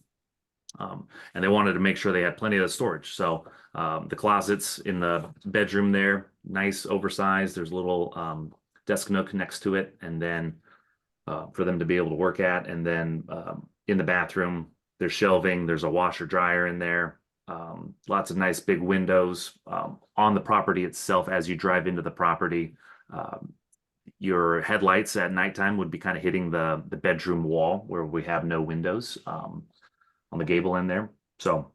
And they wanted to make sure they had plenty of storage. So the closets in the bedroom there, nice oversized. There's a little desk nook next to it, and then for them to be able to work at. And then in the bathroom, there's shelving, there's a washer dryer in there, lots of nice big windows on the property itself. As you drive into the property, your headlights at nighttime would be kind of hitting the bedroom wall where we have no windows on the gable end there. So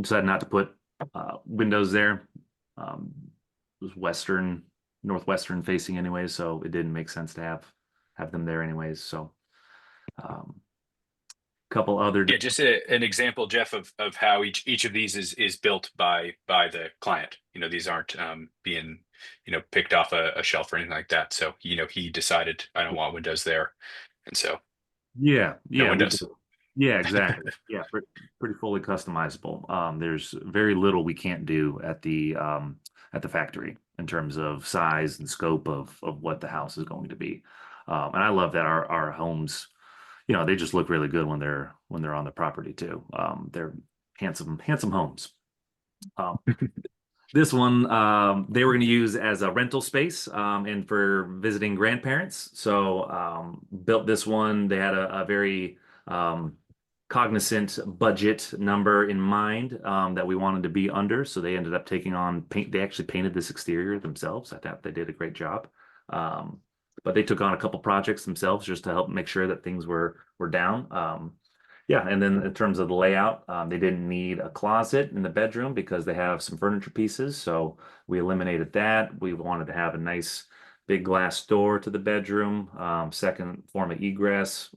decided not to put windows there. It was northwestern facing anyways, so it didn't make sense to have them there anyways. So couple other. Yeah, just an example, Jeff, of how each of these is built by the client. These aren't being picked off a shelf or anything like that. So he decided I don't want windows there, and so Yeah, no yeah, we windows. could. Yeah, exactly. Yeah, pretty fully customizable. There's very little we can't do at the factory in terms of size and scope of what the house is going to be. And I love that our homes, they just look really good when they're on the property too. They're handsome homes. Um, this one they were going to use as a rental space and for visiting grandparents. So built this one. They had a very um, cognizant budget number in mind that we wanted to be under. So they ended up taking on paint. They actually painted this exterior themselves. I thought they did a great job. Um, but they took on a couple projects themselves just to help make sure that things were down. Yeah, and then in terms of the layout, they didn't need a closet in the bedroom because they have some furniture pieces. So we eliminated that. We wanted to have a nice big glass door to the bedroom, second form of egress.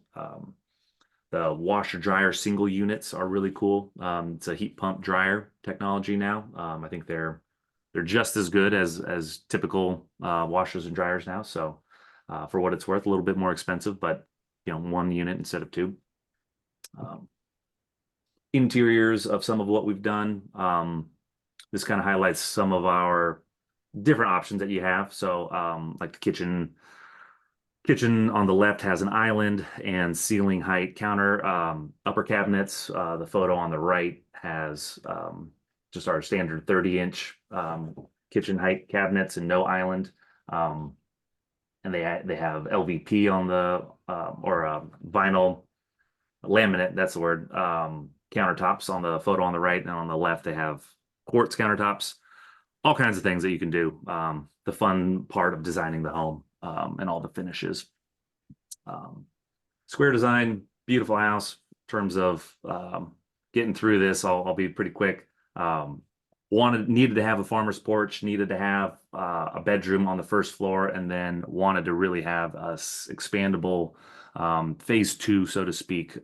The washer dryer single units are really cool. It's a heat pump dryer technology now. I think they're just as good as typical washers and dryers now. So for what it's worth, a little bit more expensive, but one unit instead of two. Um, Interiors of some of what we've done. This kind of highlights some of our different options that you have. So like the kitchen on the left has an island and ceiling height counter, upper cabinets. The photo on the right has just our standard 30-inch kitchen height cabinets and no island. And they have LVP on the or vinyl laminate, that's the word, countertops on the photo on the right, and on the left they have quartz countertops, all kinds of things that you can do. The fun part of designing the home and all the finishes. Square design, beautiful house. In terms of getting through this, I'll be pretty quick. Needed to have a farmer's porch, needed to have a bedroom on the first floor, and then wanted to really have a expandable phase two, so to speak,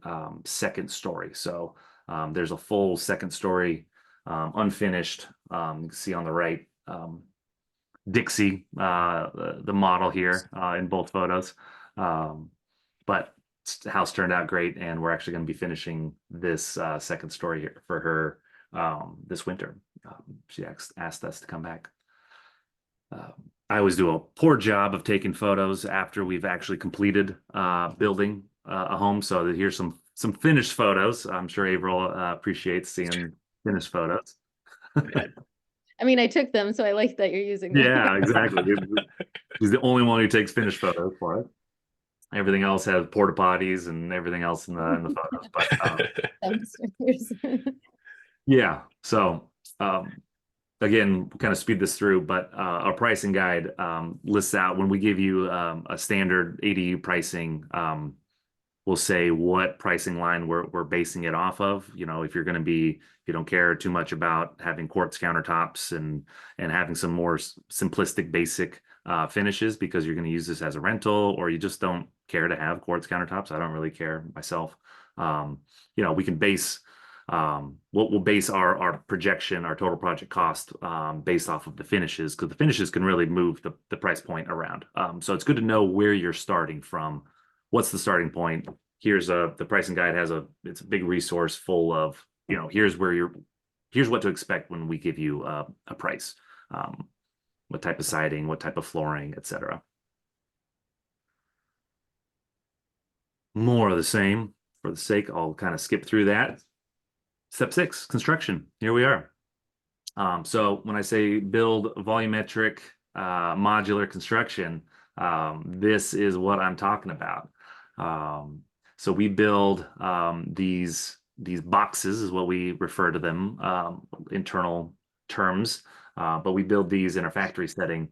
second story. So there's a full second story, unfinished. You can see on the right, Dixie, the model here in both photos. But the house turned out great, and we're actually going to be finishing this second story here for her this winter. She asked us to come back. I always do a poor job of taking photos after we've actually completed building a home. So here's some finished photos. I'm sure April appreciates seeing finished photos. I mean, I took them, so I like that you're using them. Yeah, exactly. He's the only one who takes finished photos for it. Everything else has porta potties and everything else in the photos. But yeah, so again, we'll kind of speed this through, but our pricing guide lists out when we give you a standard ADU pricing. We'll say what pricing line we're basing it off of. If you don't care too much about having quartz countertops and having some more simplistic, basic finishes because you're going to use this as a rental, or you just don't care to have quartz countertops. I don't really care myself. We can base we'll base our projection, our total project cost based off of the finishes, because the finishes can really move the price point around. So it's good to know where you're starting from. What's the starting point? Here's the pricing guide it's a big resource full of, here's what to expect when we give you a price. What type of siding, what type of flooring, etc. More of the same. For the sake, I'll kind of skip through that. Step 6, construction. Here we are. So when I say build volumetric modular construction, this is what I'm talking about. So we build these boxes, is what we refer to them, internal terms, but we build these in a factory setting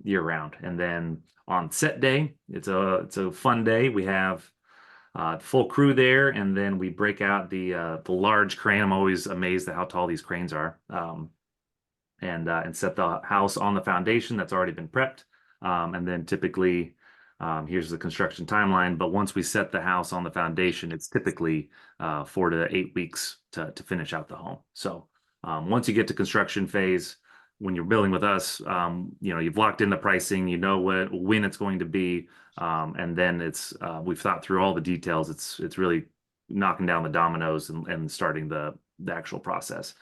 year round. And then on set day, it's a fun day. We have full crew there, and then we break out the large crane. I'm always amazed at how tall these cranes are, and set the house on the foundation that's already been prepped, and then typically Here's the construction timeline. But once we set the house on the foundation, it's typically 4 to 8 weeks to finish out the home. So once you get to construction phase, when you're building with us, you know, you've locked in the pricing, you know when it's going to be, and then we've thought through all the details. It's really knocking down the dominoes and starting the actual process.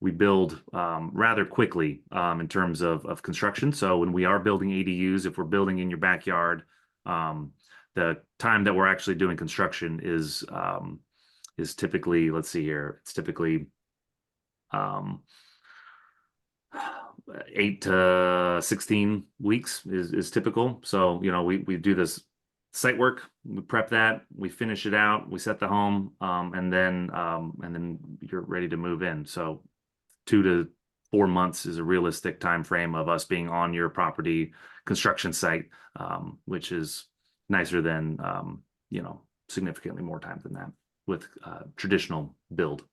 We build rather quickly in terms of construction. So when we are building ADUs, if we're building in your backyard, the time that we're actually doing construction is typically, let's see here, it's typically 8 to 16 weeks is typical. So, you know, we do this site work, we prep that, we finish it out, we set the home, and then you're ready to move in. So 2 to 4 months is a realistic time frame of us being on your property construction site, which is nicer than you know, significantly more time than that with traditional build.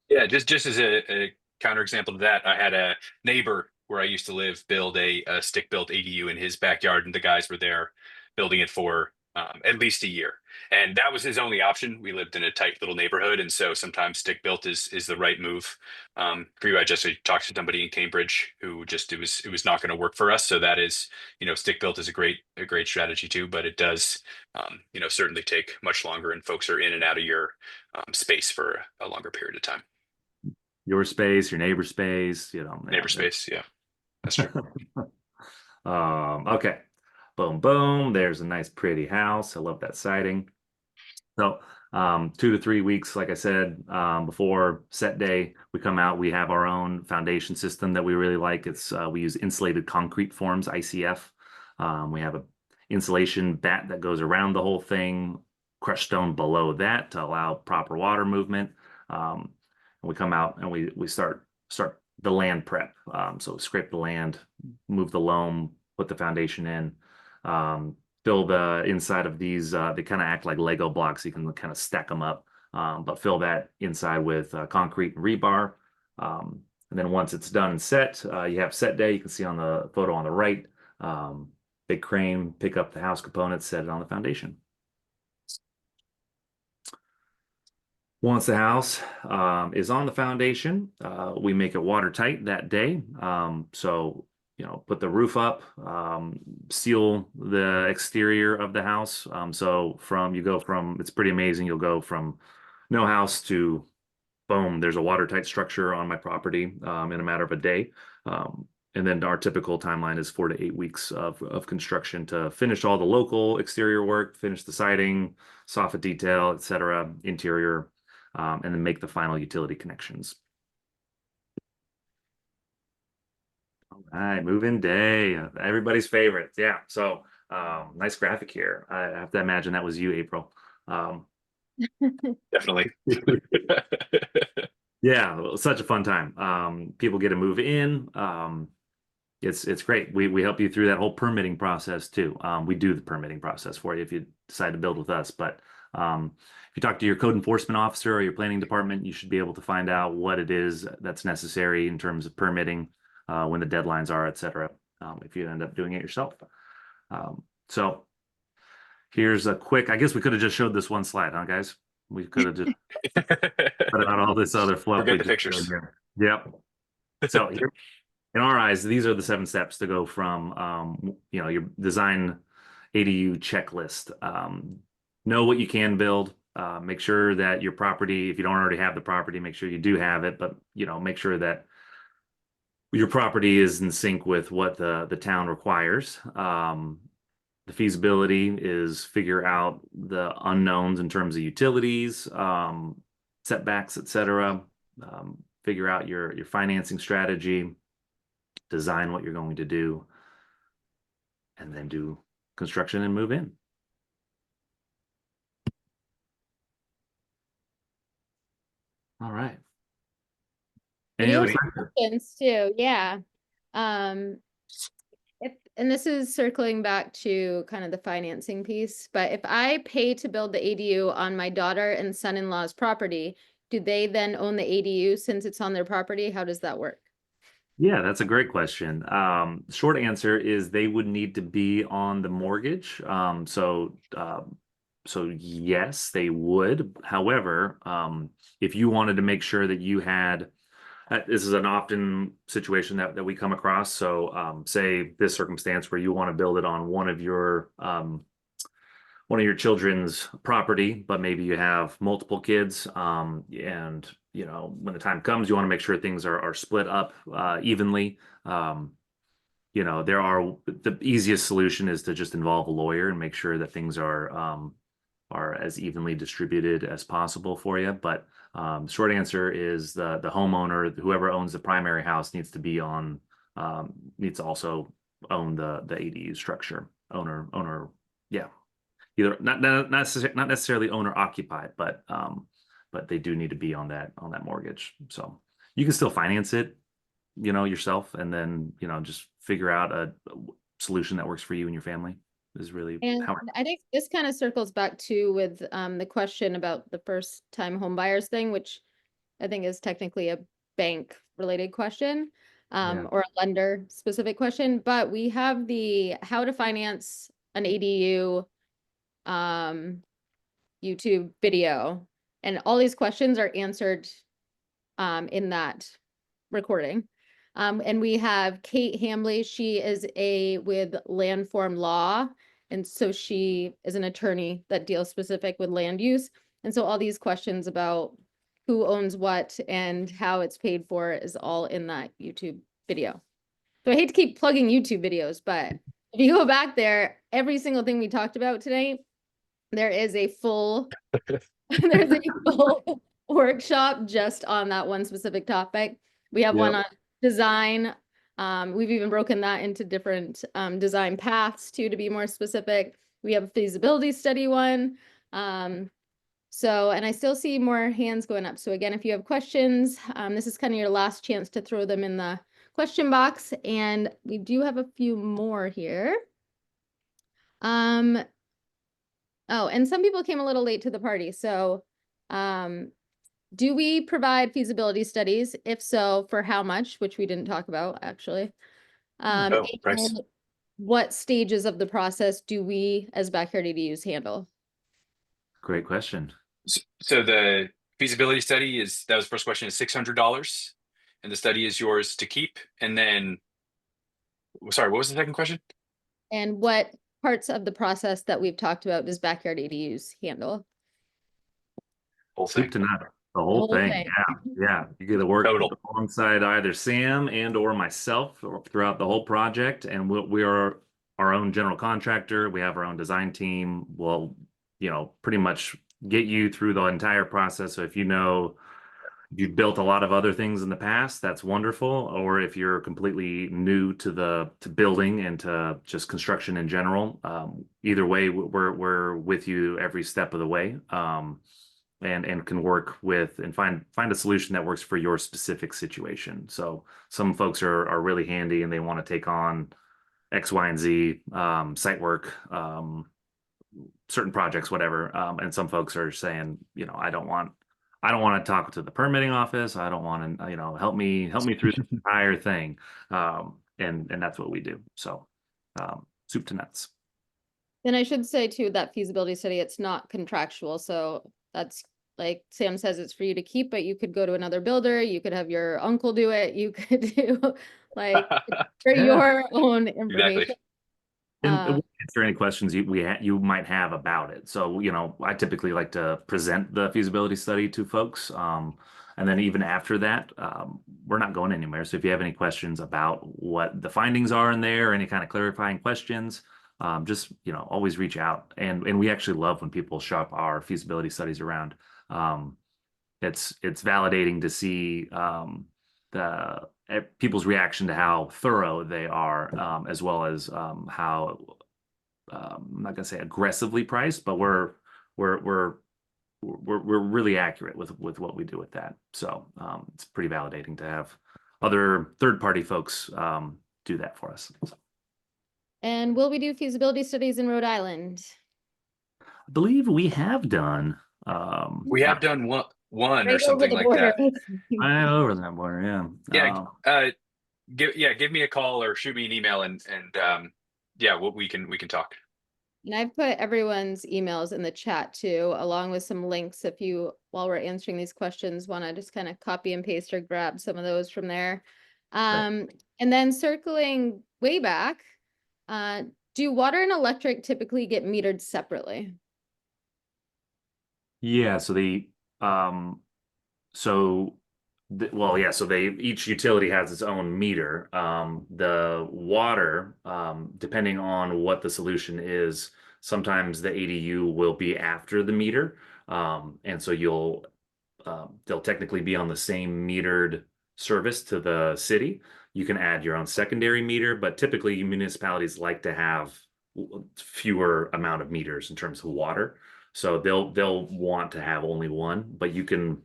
Yeah, just as a counterexample to that, I had a neighbor where I used to live build a stick-built ADU in his backyard, and the guys were there building it for at least a year, and that was his only option. We lived in a tight little neighborhood, and so sometimes stick-built is the right move for you. I just talked to somebody in Cambridge who just it was not going to work for us. So that is, you know, stick-built is a great strategy too, but it does you know, certainly take much longer, and folks are in and out of your space for a longer period of time. Your space, your neighbor's space, you know. Neighbor space, yeah, that's true. Okay. Boom, boom. There's a nice, pretty house. I love that siding. So 2 to 3 weeks, like I said, before set day, we come out. We have our own foundation system that we really like. We use insulated concrete forms, ICF. We have a insulation bat that goes around the whole thing, crushed stone below that to allow proper water movement. And we come out and we start the land prep. So scrape the land, move the loam, put the foundation in, fill the inside of these. They kind of act like Lego blocks. You can kind of stack them up, but fill that inside with concrete and rebar. And then once it's done and set, you have set day. You can see on the photo on the right, big crane, pick up the house components, set it on the foundation. Once the house is on the foundation, we make it watertight that day. So, you know, put the roof up, seal the exterior of the house. So it's pretty amazing. You'll go from no house to boom, there's a watertight structure on my property in a matter of a day. And then our typical timeline is 4 to 8 weeks of construction to finish all the local exterior work, finish the siding, soffit detail, etc., interior, and then make the final utility connections. All right, move-in day, everybody's favorite. Yeah, so nice graphic here. I have to imagine that was you, April. Definitely. Yeah, such a fun time. People get to move in. It's great. We help you through that whole permitting process too. We do the permitting process for you if you decide to build with us. But if you talk to your code enforcement officer or your planning department, you should be able to find out what it is that's necessary in terms of permitting, when the deadlines are, etc. If you end up doing it yourself. So here's a quick, I guess we could have just showed this one slide, huh, guys? We could have just put out all this other fluff. Forget the pictures. Yep. So here, in our eyes, these are the 7 steps to go from, you know, your design ADU checklist. Know what you can build. Make sure that your property, if you don't already have the property, make sure you do have it, but, you know, make sure that your property is in sync with what the town requires. The feasibility is figure out the unknowns in terms of utilities, setbacks, etc. Figure out your financing strategy, design what you're going to do, and then do construction and move in. All right. Any other questions too? Yeah. And this is circling back to kind of the financing piece, but if I pay to build the ADU on my daughter and son-in-law's property, do they then own the ADU since it's on their property? How does that work? Yeah, that's a great question. Short answer is they would need to be on the mortgage. So yes, they would. However, if you wanted to make sure that you had, this is an often situation that we come across. So, say this circumstance where you want to build it on one of your children's property, but maybe you have multiple kids, and when the time comes, you want to make sure things are split up evenly. There are the easiest solution is to just involve a lawyer and make sure that things are as evenly distributed as possible for you. But short answer is the homeowner, whoever owns the primary house, needs to also own the ADU structure. Owner, yeah, either not necessarily owner occupied, but they do need to be on that mortgage. So you can still finance it, yourself, and then just figure out a solution that works for you and your family is really And how. I think this kind of circles back to with the question about the first time home buyers thing, which I think is technically a bank related question, Yeah. or a lender specific question, but we have the how to finance an ADU YouTube video, and all these questions are answered in that recording. And we have Kate Hambley. She is with Landform Law, and so she is an attorney that deals specific with land use. And so all these questions about who owns what and how it's paid for is all in that YouTube video. So I hate to keep plugging YouTube videos, but if you go back there, every single thing we talked about today, there is a full there's a full workshop just on that one specific topic. We have one Yep. on design. We've even broken that into different design paths too, to be more specific. We have a feasibility study one. And I still see more hands going up. So again, if you have questions, this is kind of your last chance to throw them in the question box. And we do have a few more here. Oh, and some people came a little late to the party. So, do we provide feasibility studies? If so, for how much, which we didn't talk about actually? Oh, price. And what stages of the process do we as backyard ADUs handle? Great question. So the feasibility study that was the first question, is $600, and the study is yours to keep. And then, sorry, what was the second question? And what parts of the process that we've talked about does backyard ADUs handle? Whole Soup thing. to nut, the The whole whole thing. thing. Yeah. You get to work Total. alongside either Sam and or myself throughout the whole project, and we are our own general contractor. We have our own design team. We'll, pretty much get you through the entire process. So if you've built a lot of other things in the past, that's wonderful. Or if you're completely new to building and to just construction in general, either way, we're with you every step of the way. And can work with and find a solution that works for your specific situation. So some folks are really handy and they want to take on X, Y, and Z, site work, certain projects, whatever. And some folks are saying, I don't want to talk to the permitting office. I don't want to, help me through the entire thing. And that's what we do. So, soup to nuts. And I should say too, that feasibility study, it's not contractual. So that's like Sam says, it's for you to keep, but you could go to another builder. You could have your uncle do it. You could do like for Yeah. your own Exactly. information. And Um, we'll answer any questions you might have about it. So, I typically like to present the feasibility study to folks. And then even after that, we're not going anywhere. So if you have any questions about what the findings are in there, or any kind of clarifying questions, just, always reach out. And we actually love when people shop our feasibility studies around. It's validating to see the people's reaction to how thorough they are, as well as how I'm not gonna say aggressively priced, but we're we're we're really accurate with what we do with that. So it's pretty validating to have other third-party folks do that for us. So, and will we do feasibility studies in Rhode Island? I believe we have done We have done one or Right over something the like border. that. right over that border, yeah. Yeah. give me a call or shoot me an email and yeah, we can talk. And I've put everyone's emails in the chat too, along with some links if you, while we're answering these questions, want to just kind of copy and paste or grab some of those from there. And then circling way back, do water and electric typically get metered separately? Yeah, so well, yeah, so each utility has its own meter. The water, depending on what the solution is, sometimes the ADU will be after the meter. And so they'll technically be on the same metered service to the city. You can add your own secondary meter, but typically municipalities like to have fewer amount of meters in terms of water. So they'll want to have only one, but you can,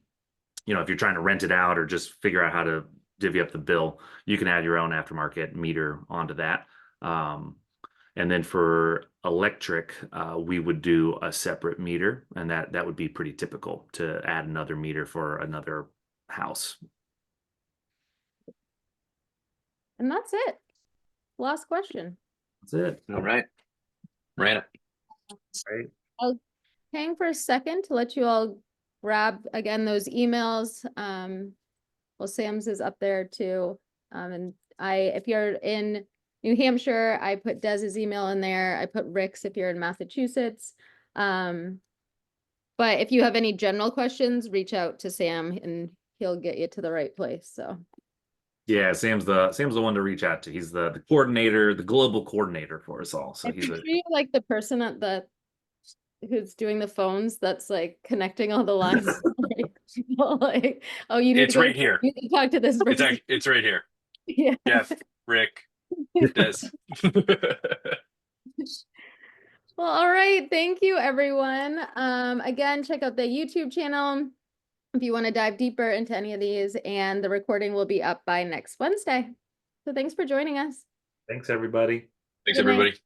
if you're trying to rent it out or just figure out how to divvy up the bill, you can add your own aftermarket meter onto that. And then for electric, we would do a separate meter, and that would be pretty typical to add another meter for another house. And that's it. Last question. That's it. All right. Ran it. Right. I'll hang for a second to let you all grab again those emails. Well, Sam's is up there too. And if you're in New Hampshire, I put Dez's email in there. I put Rick's if you're in Massachusetts. But if you have any general questions, reach out to Sam and he'll get you to the right place. So Yeah, Sam's the one to reach out to. He's the coordinator, the global coordinator for us all. So I picture you like the person at who's doing the phones that's like connecting all the lines. Like, oh, you need It's to go right here. you need to talk to this person. It's right here. Yeah. Jeff, Rick, Des. Well, all right. Thank you, everyone. Again, check out the YouTube channel if you want to dive deeper into any of these, and the recording will be up by next Wednesday. So thanks for joining us. Thanks, everybody. Thanks, Good night. everybody.